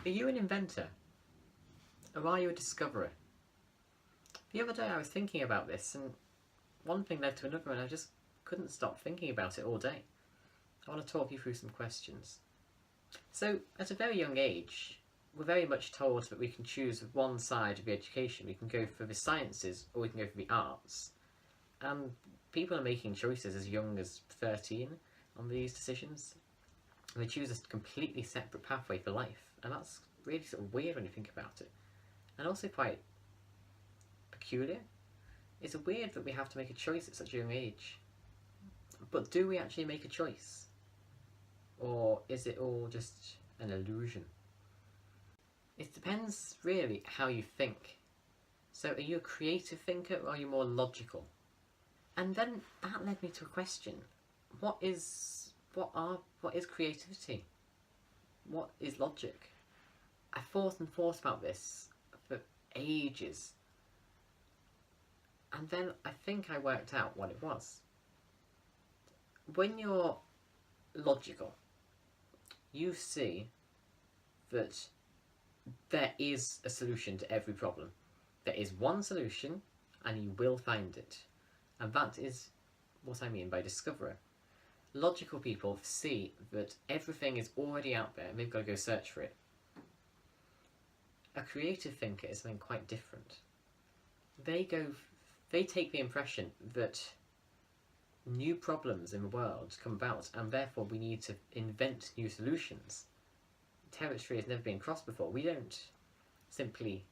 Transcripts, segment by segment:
Are you an inventor? Or are you a discoverer? The other day I was thinking about this, and one thing led to another, and I just couldn't stop thinking about it all day. I want to talk you through some questions. So, at a very young age, we're very much told that we can choose one side of the education. We can go for the sciences or we can go for the arts. And people are making choices as young as 13 on these decisions. And they choose a completely separate pathway for life. And that's really sort of weird when you think about it. And also quite peculiar. It's weird that we have to make a choice at such a young age. But do we actually make a choice? Or is it all just an illusion? It depends really how you think. So are you a creative thinker or are you more logical? And then that led me to a question. What is creativity? What is logic? I thought and thought about this for ages. And then I think I worked out what it was. When you're logical, you see that there is a solution to every problem. There is one solution and you will find it. And that is what I mean by discoverer. Logical people see that everything is already out there and they've got to go search for it. A creative thinker is something quite different. They take the impression that new problems in the world come about and therefore we need to invent new solutions. Territory has never been crossed before. We simply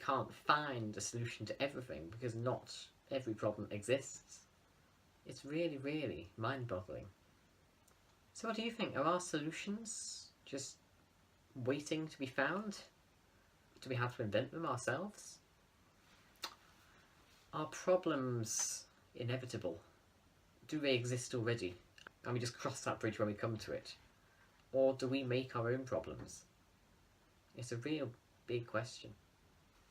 can't find a solution to everything because not every problem exists. It's really, really mind-boggling. So what do you think? Are our solutions just waiting to be found? Do we have to invent them ourselves? Are problems inevitable? Do they exist already? And we just cross that bridge when we come to it? Or do we make our own problems? It's a real big question.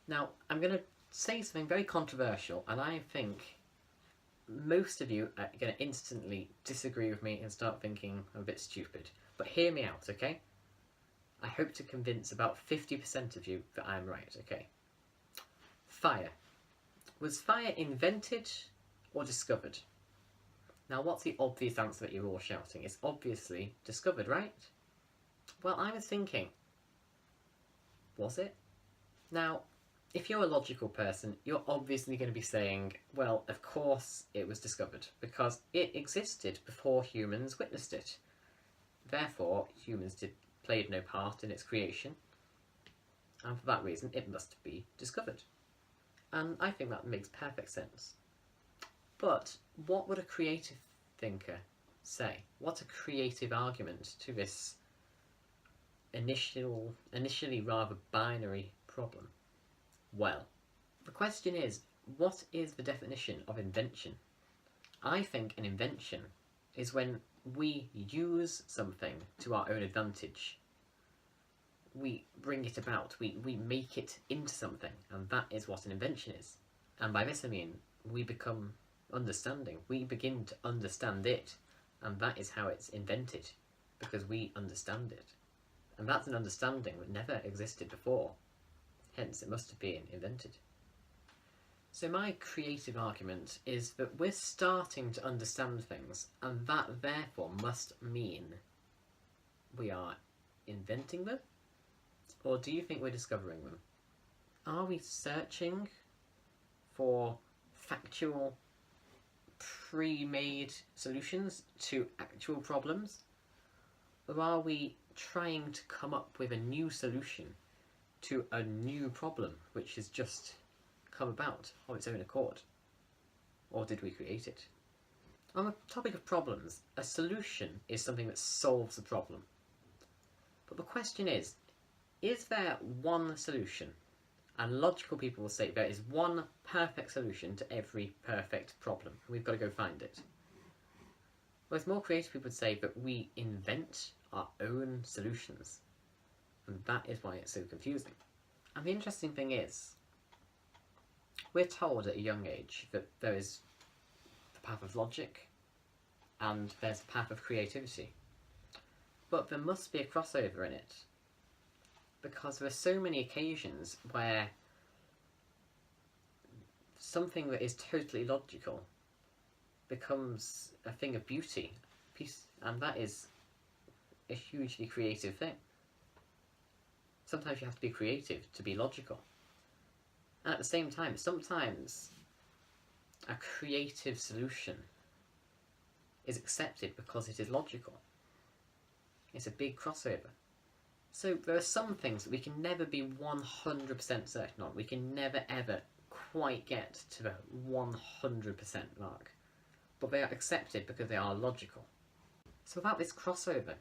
Now, I'm going to say something very controversial, and I think most of you are going to instantly disagree with me and start thinking I'm a bit stupid. But hear me out, okay? I hope to convince about 50% of you that I'm right, okay? Fire. Was fire invented or discovered? Now, what's the obvious answer that you're all shouting? It's obviously discovered, right? Well, I was thinking, was it? Now, if you're a logical person, you're obviously going to be saying, well, of course it was discovered, because it existed before humans witnessed it. Therefore, humans played no part in its creation, and for that reason it must be discovered. And I think that makes perfect sense. But what would a creative thinker say? What's a creative argument to this initially rather binary problem? Well, the question is, what is the definition of invention? I think an invention is when we use something to our own advantage. We bring it about, we make it into something, and that is what an invention is. And by this I mean, we become understanding. We begin to understand it, and that is how it's invented, because we understand it. And that's an understanding that never existed before, hence it must have been invented. So my creative argument is that we're starting to understand things, and that therefore must mean we are inventing them? Or do you think we're discovering them? Are we searching for factual, pre-made solutions to actual problems? Or are we trying to come up with a new solution to a new problem which has just come about of its own accord? Or did we create it? On the topic of problems, a solution is something that solves a problem. But the question is there one solution? And logical people will say there is one perfect solution to every perfect problem. We've got to go find it. Whereas more creative people would say that we invent our own solutions. And that is why it's so confusing. And the interesting thing is, we're told at a young age that there is the path of logic and there's the path of creativity. But there must be a crossover in it, because there are so many occasions where something that is totally logical becomes a thing of beauty, and that is a hugely creative thing. Sometimes you have to be creative to be logical. And at the same time, sometimes a creative solution is accepted because it is logical. It's a big crossover. So there are some things that we can never be 100% certain on. We can never ever quite get to the 100% mark. But they are accepted because they are logical. So about this crossover,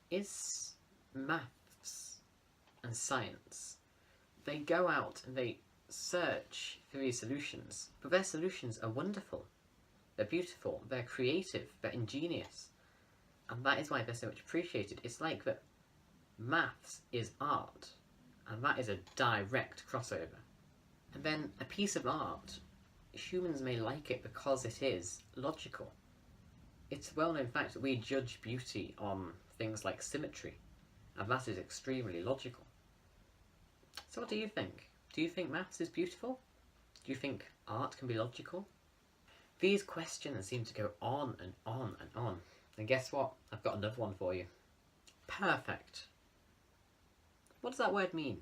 is maths and science, they go out and they search for these solutions, but their solutions are wonderful. They're beautiful, they're creative, they're ingenious. And that is why they're so much appreciated. It's like that maths is art, and that is a direct crossover. And then a piece of art, humans may like it because it is logical. It's a well-known fact that we judge beauty on things like symmetry, and that is extremely logical. So what do you think? Do you think maths is beautiful? Do you think art can be logical? These questions seem to go on and on and on. And guess what? I've got another one for you. Perfect. What does that word mean?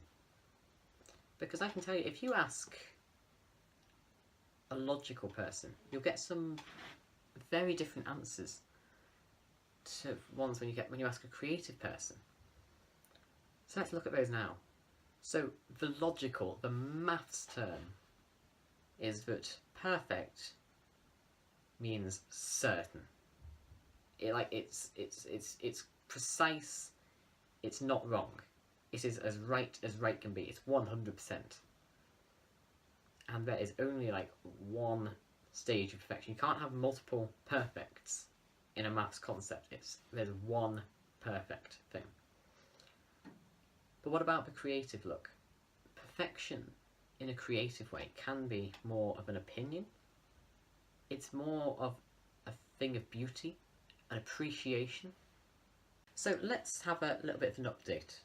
Because I can tell you, if you ask a logical person, you'll get some very different answers to ones when you ask a creative person. So let's look at those now. So the logical, the maths term, is that perfect means certain. It's precise. It's not wrong. It is as right can be. It's 100%. And there is only like one stage of perfection. You can't have multiple perfects in a maths concept. There's one perfect thing. But what about the creative look? Perfection in a creative way can be more of an opinion. It's more of a thing of beauty, an appreciation. So let's have a little bit of an update.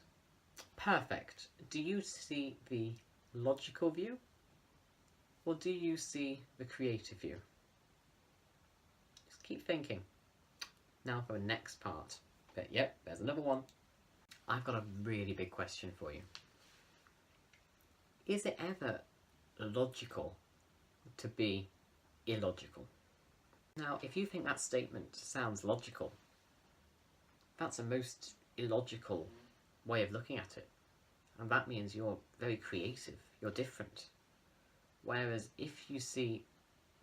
Perfect. Do you see the logical view, or do you see the creative view? Just keep thinking. Now for the next part. But yep, there's another one. I've got a really big question for you. Is it ever logical to be illogical? Now, if you think that statement sounds logical, that's a most illogical way of looking at it. And that means you're very creative, you're different. Whereas if you see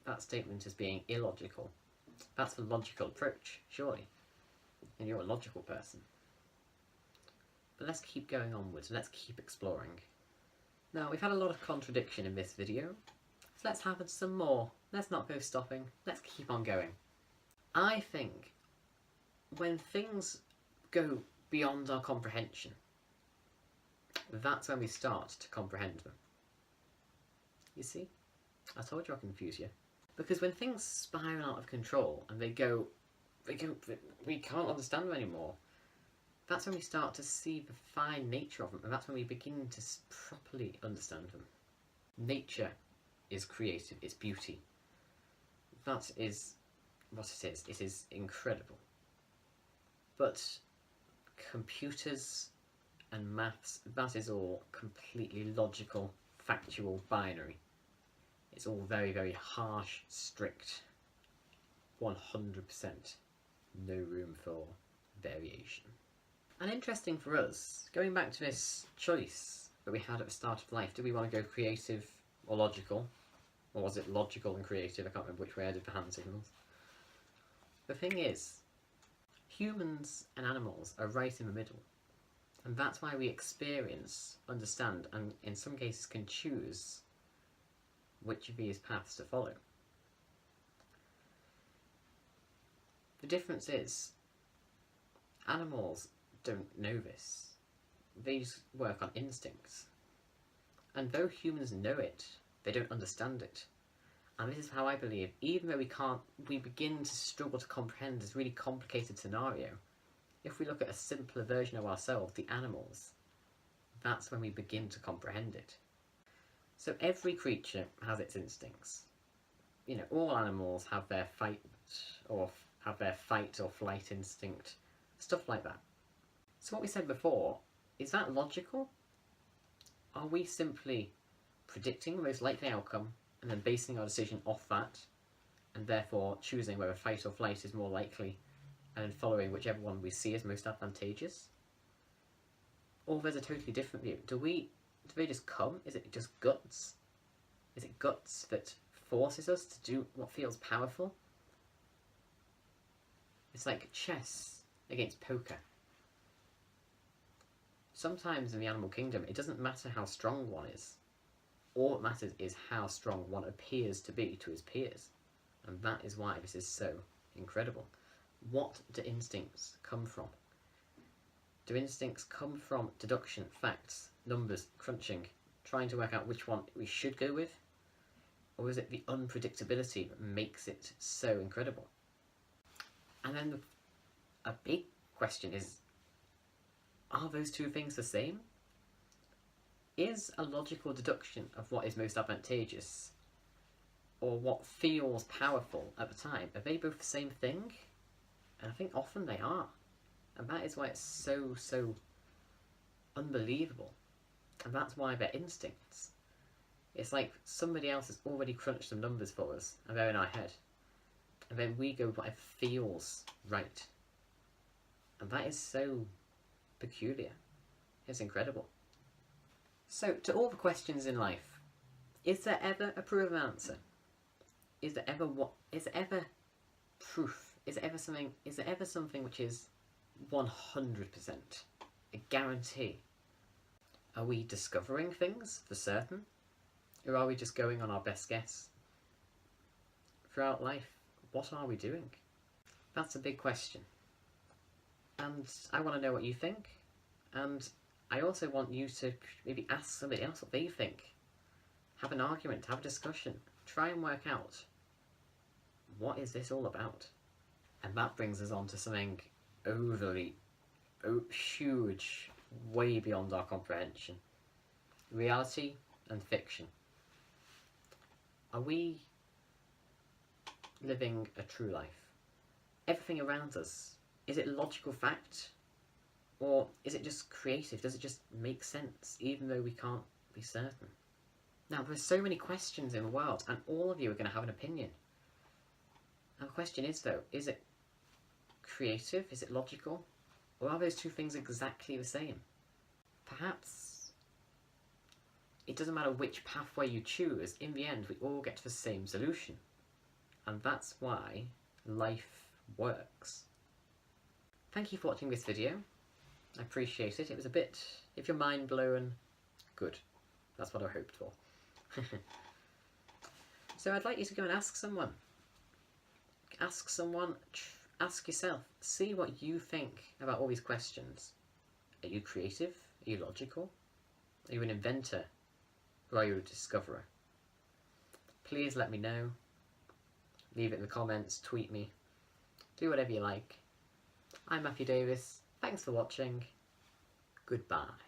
that statement as being illogical, that's the logical approach, surely. And you're a logical person. But let's keep going onwards, let's keep exploring. Now, we've had a lot of contradiction in this video, so let's have some more. Let's not go stopping, let's keep on going. I think when things go beyond our comprehension, that's when we start to comprehend them. You see? I told you I'd confuse you. Because when things spiral out of control and we can't understand them anymore, that's when we start to see the fine nature of them, and that's when we begin to properly understand them. Nature is creative, it's beauty. That is what it is. It is incredible. But computers and maths, that is all completely logical, factual, binary. It's all very, very harsh, strict, 100%, no room for variation. And interesting for us, going back to this choice that we had at the start of life, do we want to go creative or logical? Or was it logical and creative? I can't remember which way I did the hand signals. The thing is, humans and animals are right in the middle. And that's why we experience, understand, and in some cases can choose which of these paths to follow. The difference is, animals don't know this. They just work on instincts. And though humans know it, they don't understand it. And this is how I believe, even though we begin to struggle to comprehend this really complicated scenario, if we look at a simpler version of ourselves, the animals, that's when we begin to comprehend it. So every creature has its instincts. You know, all animals have their fight or flight instinct, stuff like that. So what we said before, is that logical? Are we simply predicting the most likely outcome and then basing our decision off that, and therefore choosing whether fight or flight is more likely and then following whichever one we see as most advantageous? Or there's a totally different view. Do they just come? Is it just guts? Is it guts that forces us to do what feels powerful? It's like chess against poker. Sometimes in the animal kingdom, it doesn't matter how strong one is. All that matters is how strong one appears to be to his peers. And that is why this is so incredible. What do instincts come from? Do instincts come from deduction, facts, numbers, crunching, trying to work out which one we should go with? Or is it the unpredictability that makes it so incredible? And then a big question is, are those two things the same? Is a logical deduction of what is most advantageous, or what feels powerful at the time, are they both the same thing? And I think often they are. And that is why it's so unbelievable. And that's why they're instincts. It's like somebody else has already crunched some numbers for us, and they're in our head. And then we go with whatever feels right. And that is so peculiar. It's incredible. So, to all the questions in life, is there ever a proven answer? Is there ever proof? Is there ever something which is 100% a guarantee? Are we discovering things for certain? Or are we just going on our best guess? Throughout life, what are we doing? That's a big question. And I want to know what you think. And I also want you to maybe ask somebody else what they think. Have an argument, have a discussion. Try and work out, what is this all about? And that brings us on to something overly huge, way beyond our comprehension. Reality and fiction. Are we living a true life? Everything around us, is it logical fact? Or is it just creative? Does it just make sense, even though we can't be certain? Now, there's so many questions in the world, and all of you are going to have an opinion. And the question is, though, is it creative? Is it logical? Or are those two things exactly the same? Perhaps it doesn't matter which pathway you choose. In the end, we all get to the same solution. And that's why life works. Thank you for watching this video. I appreciate it. It was a bit, if you're mind blown, good. That's what I hoped for. So I'd like you to go and ask someone. Ask someone, ask yourself. See what you think about all these questions. Are you creative? Are you logical? Are you an inventor? Or are you a discoverer? Please let me know. Leave it in the comments, tweet me. Do whatever you like. I'm Matthew Davis. Thanks for watching. Goodbye.